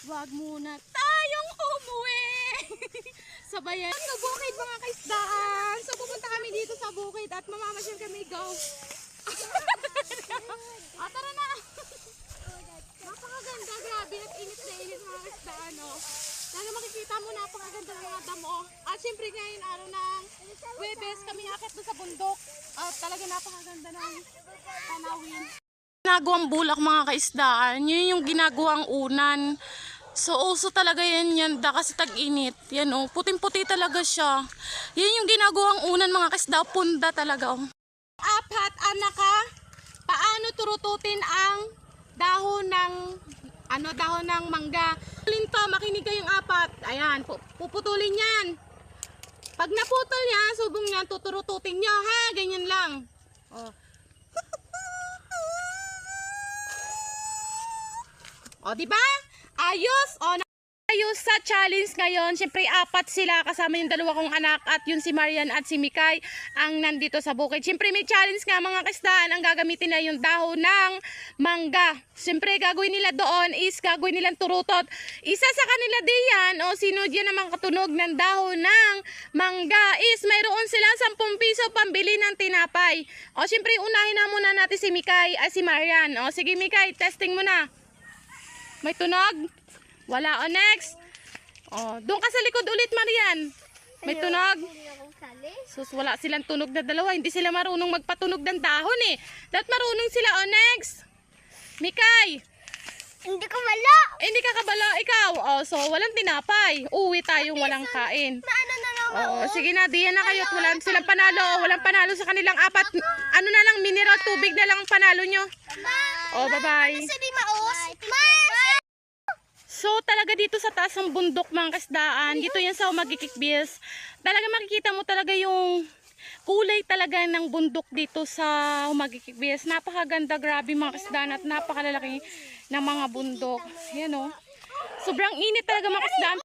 Wag muna tayong umuwi. Sabayan sa bukid mga kaisdaan. So pupunta kami dito sa bukid at mamamasyal kami. Go. Tara na. Napakaganda, grabe at init na init mga kaisdaan. Lalo makikita mo napakaganda ng mga damo. At syempre ngayon araw ng Huwebes kami akit doon sa bundok. At talaga napakaganda ng tanawin. Ginagawang bulak mga kaisdaan, yun yung ginagawang unan. So uso talaga yan kasi tag-init. Yan puting-puti talaga siya. Yan yung ginagawang unan mga kaisda, punda talaga. Apat, anaka, paano turututin ang dahon ng mangga. Linto, makinig kayong apat. Ayan, puputulin yan. Pag naputol yan, subong yan, tuturututin nyo ha, ganyan lang. O, diba? Ayos! Ayos sa challenge ngayon. Siyempre, apat sila kasama yung dalawa kong anak at yung si Marian at si Mikay ang nandito sa bukid. Siyempre, may challenge nga mga kaisdaan. Ang gagamitin na yung dahon ng mangga. Siyempre, gagawin nila doon is gagawin nilang turutot. Isa sa kanila diyan o sino diyan naman katunog ng dahon ng mangga is mayroon silang 10 piso pambili ng tinapay. O, siyempre, unahin na muna natin si Mikay at si Marian. O, sige Mikay, testing mo na. May tunog? Wala. O, next. O, doon ka sa likod ulit, Marian. May tunog? Sus, wala silang tunog na dalawa. Hindi sila marunong magpatunog ng dahon eh. Dapat marunong sila. O, next. Mikay. Hindi ko wala. Hindi ka kabalo. Ikaw. O, so, walang tinapay. Uwi tayong walang kain. Maano na naman. O, sige na. Diyan na kayo. Walang silang panalo. Walang panalo sa kanilang apat. Ano na lang, mineral tubig na lang ang panalo nyo. O, bye-bye. Sige, maos. So talaga dito sa taas ng bundok mga kasdaan, dito yan sa Humagikikbis, talaga makikita mo talaga yung kulay talaga ng bundok dito sa Humagikikbis. Napakaganda, grabe mga kasdaan at napakalalaki ng mga bundok. Yan o. Sobrang init talaga mga kasdaan.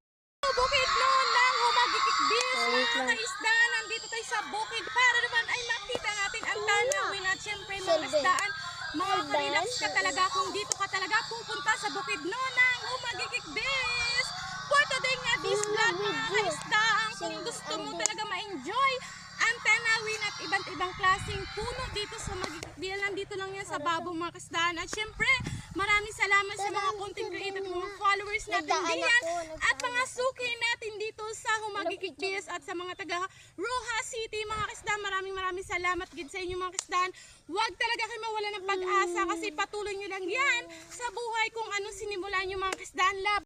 Bukid noon ng Humagikikbis mga kasdaan, nandito tayo sa bukid para naman ay makita natin ang tanawin at syempre mga kasdaan. Makaka-relax ka talaga kung dito ka talaga pupunta sa bukid noon ng Humagikikbis. For today nga this vlog mga kaisdaan, kung gusto mo talaga ma-enjoy ang tanawin at iba't ibang klaseng puno dito sa Humagikikbis, nandito lang yan sa Babong mga kaisdaan. At syempre maraming salamat sa mga content creator, mga followers natin diyan at mga suki natin dito sa Humagikikbis at sa mga taga Roja City mga kaisdaan. Maraming salamat gid sa inyo mga kaisdaan. Huwag talaga kayo mawala ng pag-asa kasi patuloy nyo lang yan sa buhay kung ano sinimulan nyo mga kaisdaan. Love